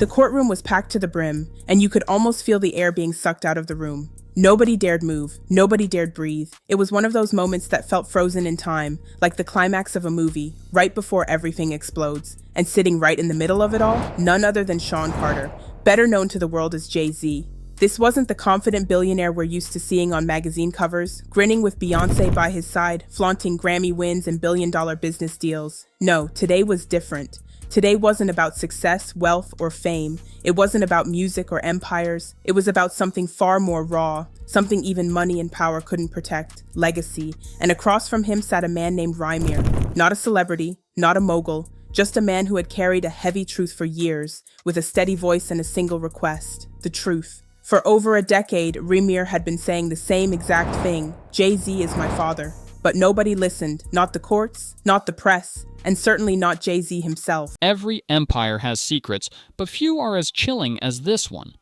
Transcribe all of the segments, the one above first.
The courtroom was packed to the brim, and you could almost feel the air being sucked out of the room. Nobody dared move, nobody dared breathe. It was one of those moments that felt frozen in time, like the climax of a movie, right before everything explodes. And sitting right in the middle of it all, none other than Sean Carter, better known to the world as Jay-Z. This wasn't the confident billionaire we're used to seeing on magazine covers, grinning with Beyoncé by his side, flaunting Grammy wins and billion-dollar business deals. No, today was different. Today wasn't about success, wealth, or fame. It wasn't about music or empires. It was about something far more raw, something even money and power couldn't protect: legacy. And across from him sat a man named Rymir. Not a celebrity, not a mogul, just a man who had carried a heavy truth for years, with a steady voice and a single request: the truth. For over a decade, Rymir had been saying the same exact thing: Jay-Z is my father. But nobody listened, not the courts, not the press, and certainly not Jay-Z himself. Every empire has secrets, but few are as chilling as this one.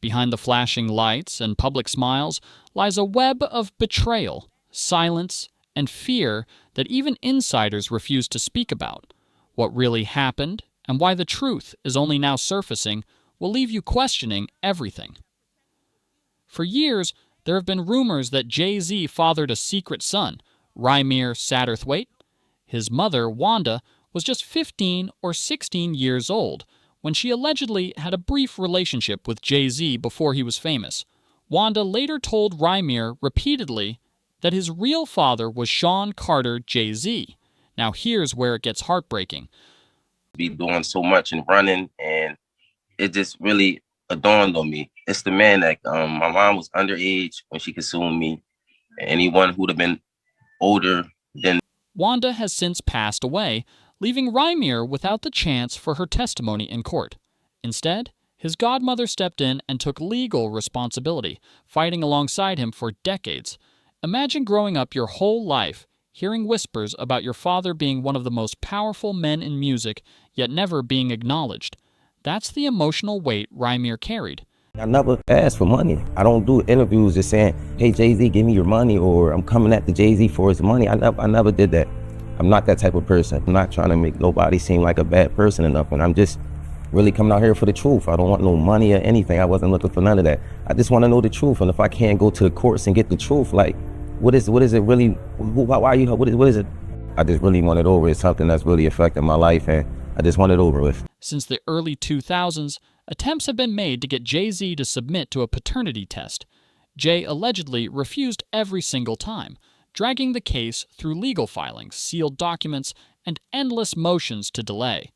Behind the flashing lights and public smiles lies a web of betrayal, silence, and fear that even insiders refuse to speak about. What really happened, and why the truth is only now surfacing, will leave you questioning everything. For years, there have been rumors that Jay-Z fathered a secret son, Rymir Satterthwaite. His mother, Wanda, was just 15 or 16 years old when she allegedly had a brief relationship with Jay-Z before he was famous. Wanda later told Rymir repeatedly that his real father was Sean Carter Jay-Z. Now here's where it gets heartbreaking. Be doing so much and running, and it just really dawned on me. It's the man that my mom was underage when she consumed me. Anyone who'd have been older than Wanda has since passed away, leaving Rymir without the chance for her testimony in court. Instead, his godmother stepped in and took legal responsibility, fighting alongside him for decades. Imagine growing up your whole life, hearing whispers about your father being one of the most powerful men in music, yet never being acknowledged. That's the emotional weight Rymir carried. I never asked for money. I don't do interviews just saying, hey, Jay-Z, give me your money, or I'm coming at the Jay-Z for his money. I never did that. I'm not that type of person. I'm not trying to make nobody seem like a bad person or nothing. I'm just really coming out here for the truth. I don't want no money or anything. I wasn't looking for none of that. I just want to know the truth. And if I can't go to the courts and get the truth, like, what is it really? Why are you? What is it? I just really want it over. It's something that's really affecting my life, and I just want it over with. Since the early 2000s, attempts have been made to get Jay-Z to submit to a paternity test. Jay allegedly refused every single time, dragging the case through legal filings, sealed documents, and endless motions to delay.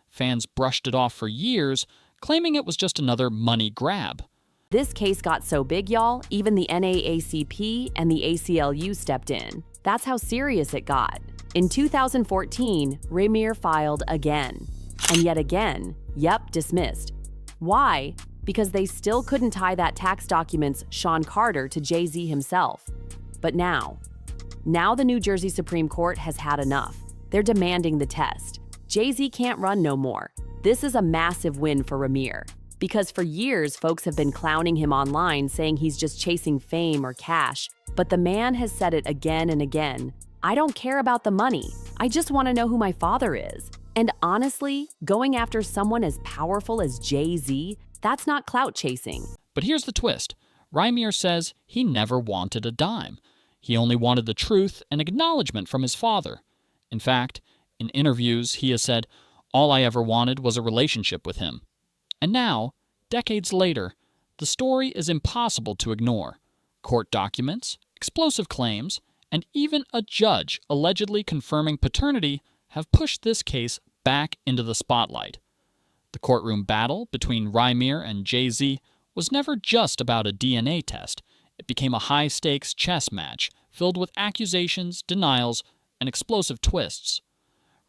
Fans brushed it off for years, claiming it was just another money grab. This case got so big, y'all, even the NAACP and the ACLU stepped in. That's how serious it got. In 2014, Rymir filed again. And yet again, dismissed. Why? Because they still couldn't tie that tax document's Sean Carter to Jay-Z himself. But now the New Jersey Supreme Court has had enough. They're demanding the test. Jay-Z can't run no more. This is a massive win for Rymir. Because for years, folks have been clowning him online, saying he's just chasing fame or cash. But the man has said it again and again. I don't care about the money. I just want to know who my father is. And honestly, going after someone as powerful as Jay-Z, that's not clout chasing. But here's the twist. Rymir says he never wanted a dime. He only wanted the truth and acknowledgement from his father. In fact, in interviews, he has said, all I ever wanted was a relationship with him. And now, decades later, the story is impossible to ignore. Court documents, explosive claims, and even a judge allegedly confirming paternity have pushed this case back into the spotlight. The courtroom battle between Rymir and Jay-Z was never just about a DNA test. It became a high-stakes chess match filled with accusations, denials, and explosive twists.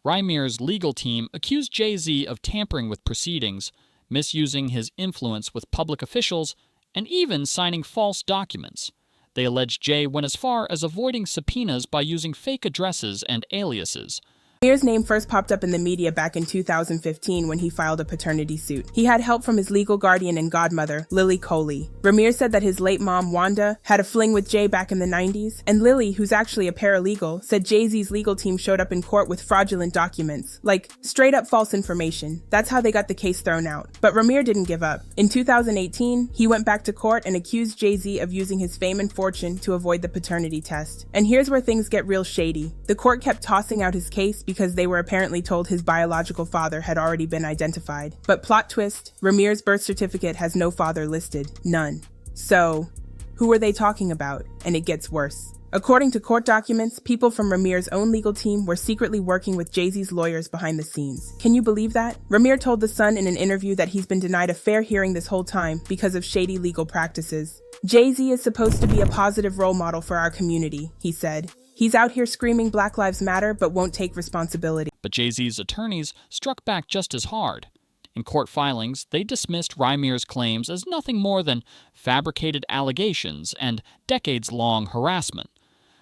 Rymir's legal team accused Jay-Z of tampering with proceedings, misusing his influence with public officials, and even signing false documents. They allege Jay went as far as avoiding subpoenas by using fake addresses and aliases. Rymir's name first popped up in the media back in 2015 when he filed a paternity suit. He had help from his legal guardian and godmother, Lily Coley. Rymir said that his late mom, Wanda, had a fling with Jay back in the 90s, and Lily, who's actually a paralegal, said Jay-Z's legal team showed up in court with fraudulent documents, like straight-up false information. That's how they got the case thrown out. But Rymir didn't give up. In 2018, he went back to court and accused Jay-Z of using his fame and fortune to avoid the paternity test. And here's where things get real shady. The court kept tossing out his case because they were apparently told his biological father had already been identified. But plot twist, Rymir's birth certificate has no father listed. None. So, who were they talking about? And it gets worse. According to court documents, people from Rymir's own legal team were secretly working with Jay-Z's lawyers behind the scenes. Can you believe that? Rymir told The Sun in an interview that he's been denied a fair hearing this whole time because of shady legal practices. Jay-Z is supposed to be a positive role model for our community, he said. He's out here screaming Black Lives Matter but won't take responsibility. But Jay-Z's attorneys struck back just as hard. In court filings, they dismissed Rymir's claims as nothing more than fabricated allegations and decades-long harassment.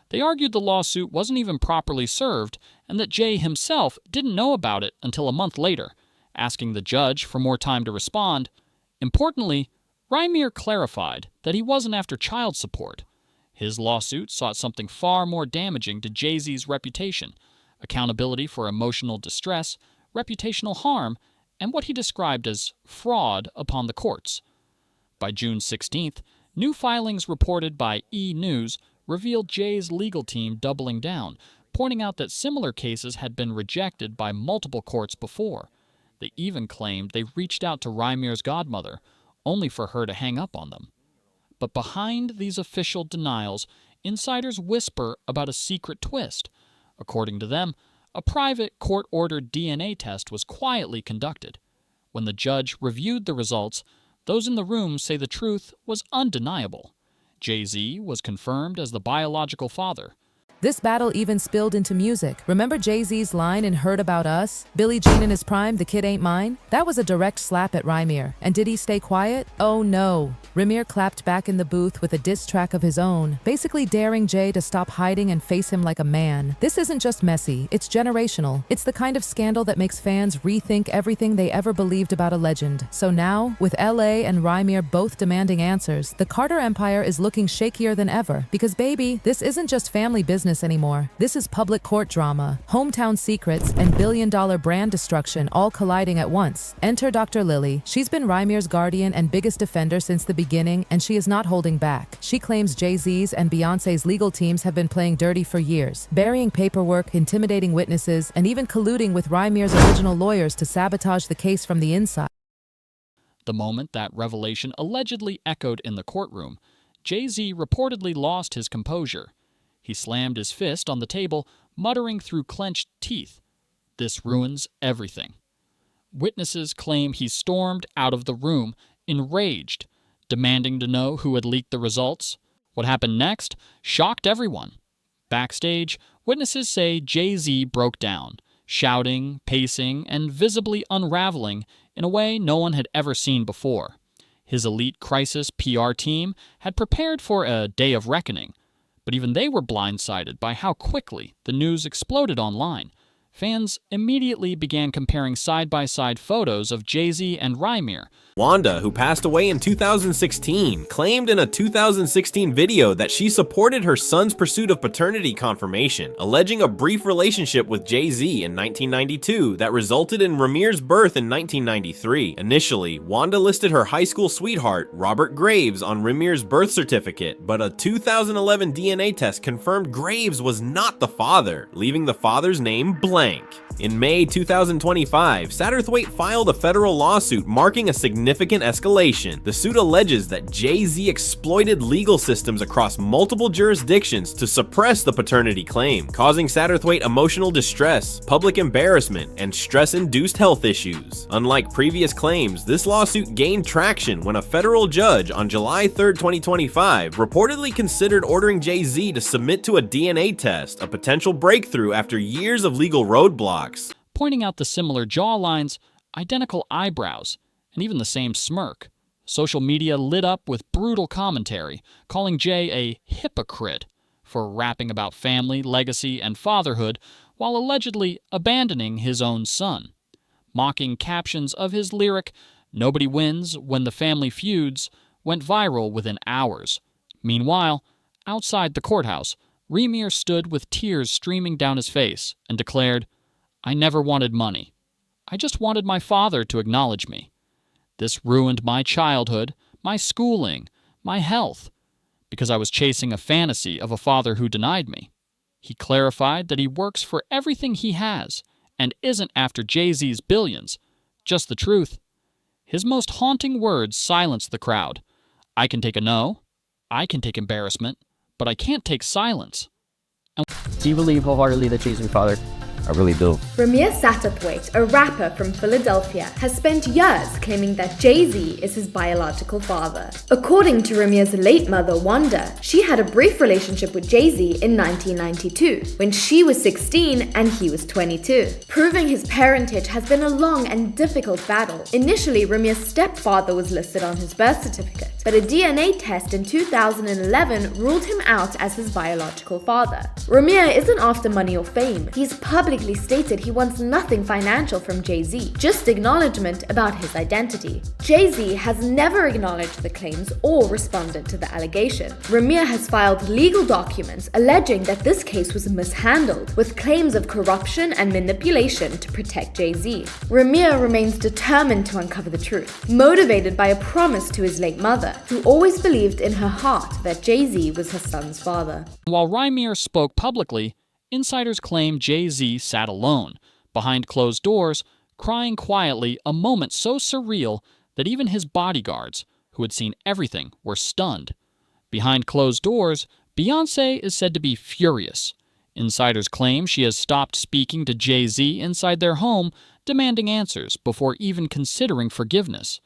They argued the lawsuit wasn't even properly served and that Jay himself didn't know about it until a month later, asking the judge for more time to respond. Importantly, Rymir clarified that he wasn't after child support. His lawsuit sought something far more damaging to Jay-Z's reputation, accountability for emotional distress, reputational harm, and what he described as fraud upon the courts. By June 16th, new filings reported by E! News revealed Jay's legal team doubling down, pointing out that similar cases had been rejected by multiple courts before. They even claimed they reached out to Rymir's godmother, only for her to hang up on them. But behind these official denials, insiders whisper about a secret twist. According to them, a private court-ordered DNA test was quietly conducted. When the judge reviewed the results, those in the room say the truth was undeniable. Jay-Z was confirmed as the biological father. This battle even spilled into music. Remember Jay-Z's line in Heard About Us? Billie Jean in his prime, the kid ain't mine? That was a direct slap at Rymir. And did he stay quiet? Oh no. Rymir clapped back in the booth with a diss track of his own, basically daring Jay to stop hiding and face him like a man. This isn't just messy, it's generational. It's the kind of scandal that makes fans rethink everything they ever believed about a legend. So now, with LA and Rymir both demanding answers, the Carter Empire is looking shakier than ever. Because baby, this isn't just family business anymore. This is public court drama, hometown secrets, and billion-dollar brand destruction all colliding at once. Enter Dr. Lily. She's been Rymir's guardian and biggest defender since the beginning, and she is not holding back. She claims Jay-Z's and Beyoncé's legal teams have been playing dirty for years, burying paperwork, intimidating witnesses, and even colluding with Rymir's original lawyers to sabotage the case from the inside. The moment that revelation allegedly echoed in the courtroom, Jay-Z reportedly lost his composure. He slammed his fist on the table, muttering through clenched teeth, "This ruins everything." Witnesses claim he stormed out of the room, enraged, demanding to know who had leaked the results. What happened next shocked everyone. Backstage, witnesses say Jay-Z broke down, shouting, pacing, and visibly unraveling in a way no one had ever seen before. His elite crisis PR team had prepared for a day of reckoning, but even they were blindsided by how quickly the news exploded online. Fans immediately began comparing side-by-side photos of Jay-Z and Rymir. Wanda, who passed away in 2016, claimed in a 2016 video that she supported her son's pursuit of paternity confirmation, alleging a brief relationship with Jay-Z in 1992 that resulted in Rymir's birth in 1993. Initially, Wanda listed her high school sweetheart, Robert Graves, on Rymir's birth certificate, but a 2011 DNA test confirmed Graves was not the father, leaving the father's name blank. In May 2025, Satterthwaite filed a federal lawsuit marking a significant escalation. The suit alleges that Jay-Z exploited legal systems across multiple jurisdictions to suppress the paternity claim, causing Satterthwaite emotional distress, public embarrassment, and stress-induced health issues. Unlike previous claims, this lawsuit gained traction when a federal judge on July 3, 2025 reportedly considered ordering Jay-Z to submit to a DNA test, a potential breakthrough after years of legal roadblocks. Pointing out the similar jawlines, identical eyebrows, and even the same smirk. Social media lit up with brutal commentary, calling Jay a hypocrite for rapping about family, legacy, and fatherhood while allegedly abandoning his own son. Mocking captions of his lyric, "Nobody wins when the family feuds," went viral within hours. Meanwhile, outside the courthouse, Rymir stood with tears streaming down his face and declared, "I never wanted money. I just wanted my father to acknowledge me. This ruined my childhood, my schooling, my health, because I was chasing a fantasy of a father who denied me." He clarified that he works for everything he has and isn't after Jay-Z's billions, just the truth. His most haunting words silenced the crowd. "I can take a no, I can take embarrassment, but I can't take silence." Do you believe wholeheartedly that Jay-Z's your father? I really do. Rymir Satterthwaite, a rapper from Philadelphia, has spent years claiming that Jay-Z is his biological father. According to Rymir's late mother, Wanda, she had a brief relationship with Jay-Z in 1992, when she was 16 and he was 22. Proving his parentage has been a long and difficult battle. Initially, Rymir's stepfather was listed on his birth certificate, but a DNA test in 2011 ruled him out as his biological father. Rymir isn't after money or fame. He's publicly stated he wants nothing financial from Jay-Z, just acknowledgement about his identity. Jay-Z has never acknowledged the claims or responded to the allegation. Rymir has filed legal documents alleging that this case was mishandled, with claims of corruption and manipulation to protect Jay-Z. Rymir remains determined to uncover the truth, motivated by a promise to his late mother, who always believed in her heart that Jay-Z was her son's father. While Rymir spoke publicly, insiders claim Jay-Z sat alone, behind closed doors, crying quietly, a moment so surreal that even his bodyguards, who had seen everything, were stunned. Behind closed doors, Beyoncé is said to be furious. Insiders claim she has stopped speaking to Jay-Z inside their home, demanding answers before even considering forgiveness.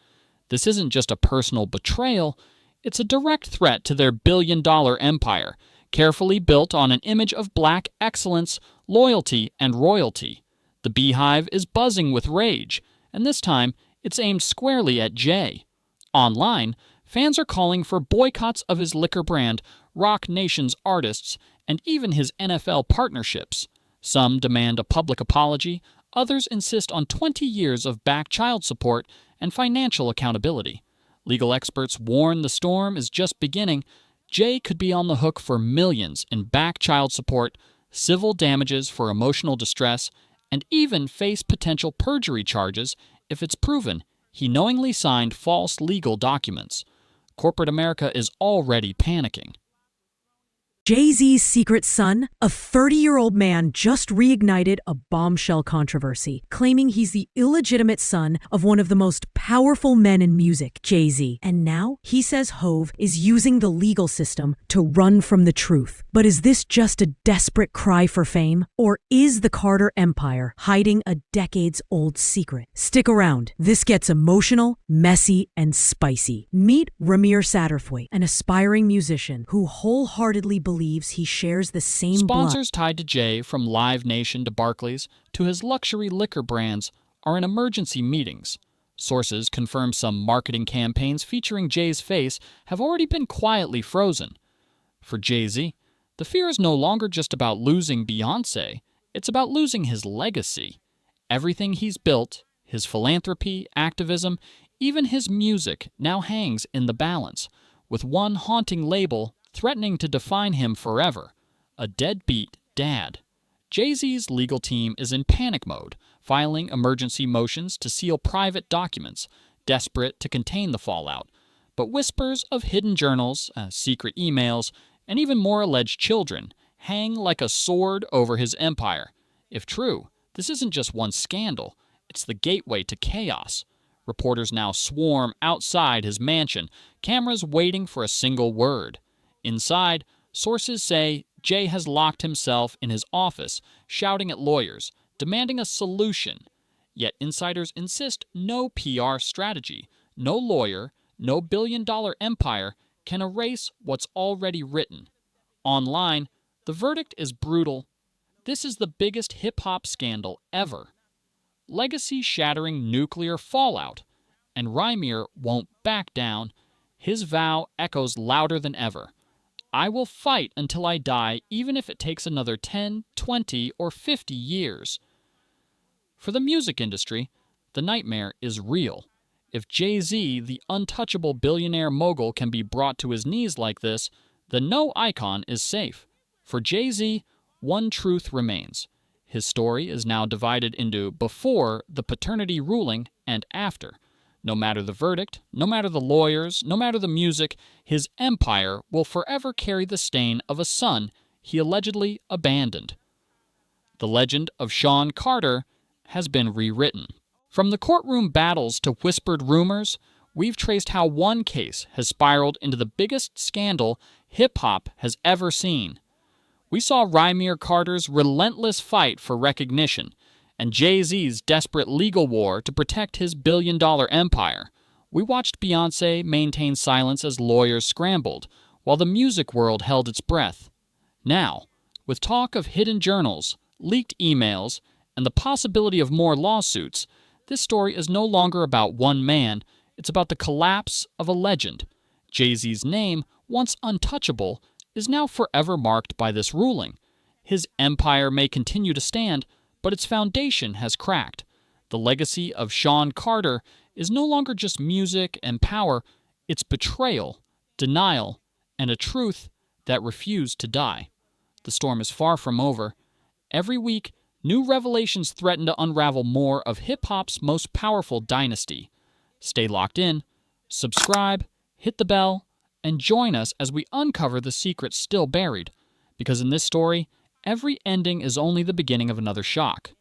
This isn't just a personal betrayal, it's a direct threat to their billion-dollar empire, carefully built on an image of black excellence, loyalty, and royalty. The beehive is buzzing with rage, and this time it's aimed squarely at Jay. Online, fans are calling for boycotts of his liquor brand, Roc Nation's artists, and even his NFL partnerships. Some demand a public apology, others insist on 20 years of back child support and financial accountability. Legal experts warn the storm is just beginning. Jay could be on the hook for millions in back child support, civil damages for emotional distress, and even face potential perjury charges if it's proven he knowingly signed false legal documents. Corporate America is already panicking. Jay-Z's secret son, a 30-year-old man, just reignited a bombshell controversy, claiming he's the illegitimate son of one of the most powerful men in music, Jay-Z. And now he says Hove is using the legal system to run from the truth. But is this just a desperate cry for fame? Or is the Carter empire hiding a decades-old secret? Stick around. This gets emotional, messy, and spicy. Meet Rymir Satterthwaite, an aspiring musician who wholeheartedly believes he shares the same Sponsors tied to Jay, from Live Nation to Barclays to his luxury liquor brands, are in emergency meetings. Sources confirm some marketing campaigns featuring Jay's face have already been quietly frozen. For Jay-Z, the fear is no longer just about losing Beyoncé, it's about losing his legacy. Everything he's built, his philanthropy, activism, even his music, now hangs in the balance, with one haunting label threatening to define him forever: a deadbeat dad. Jay-Z's legal team is in panic mode, filing emergency motions to seal private documents, desperate to contain the fallout. But whispers of hidden journals, secret emails, and even more alleged children hang like a sword over his empire. If true, this isn't just one scandal, it's the gateway to chaos. Reporters now swarm outside his mansion, cameras waiting for a single word. Inside, sources say Jay has locked himself in his office, shouting at lawyers, demanding a solution. Yet insiders insist no PR strategy, no lawyer, no billion-dollar empire can erase what's already written. Online, the verdict is brutal. This is the biggest hip-hop scandal ever. Legacy-shattering nuclear fallout. And Rymir won't back down. His vow echoes louder than ever. I will fight until I die, even if it takes another 10, 20, or 50 years. For the music industry, the nightmare is real. If Jay-Z, the untouchable billionaire mogul, can be brought to his knees like this, then no icon is safe. For Jay-Z, one truth remains. His story is now divided into before the paternity ruling and after. No matter the verdict, no matter the lawyers, no matter the music, his empire will forever carry the stain of a son he allegedly abandoned. The legend of Sean Carter has been rewritten. From the courtroom battles to whispered rumors, we've traced how one case has spiraled into the biggest scandal hip-hop has ever seen. We saw Rymir Carter's relentless fight for recognition and Jay-Z's desperate legal war to protect his billion-dollar empire. We watched Beyoncé maintain silence as lawyers scrambled, while the music world held its breath. Now, with talk of hidden journals, leaked emails, and the possibility of more lawsuits, this story is no longer about one man, it's about the collapse of a legend. Jay-Z's name, once untouchable, is now forever marked by this ruling. His empire may continue to stand, but its foundation has cracked. The legacy of Sean Carter is no longer just music and power, it's betrayal, denial, and a truth that refused to die. The storm is far from over. Every week, new revelations threaten to unravel more of hip-hop's most powerful dynasty. Stay locked in, subscribe, hit the bell, and join us as we uncover the secrets still buried. Because in this story, every ending is only the beginning of another shock.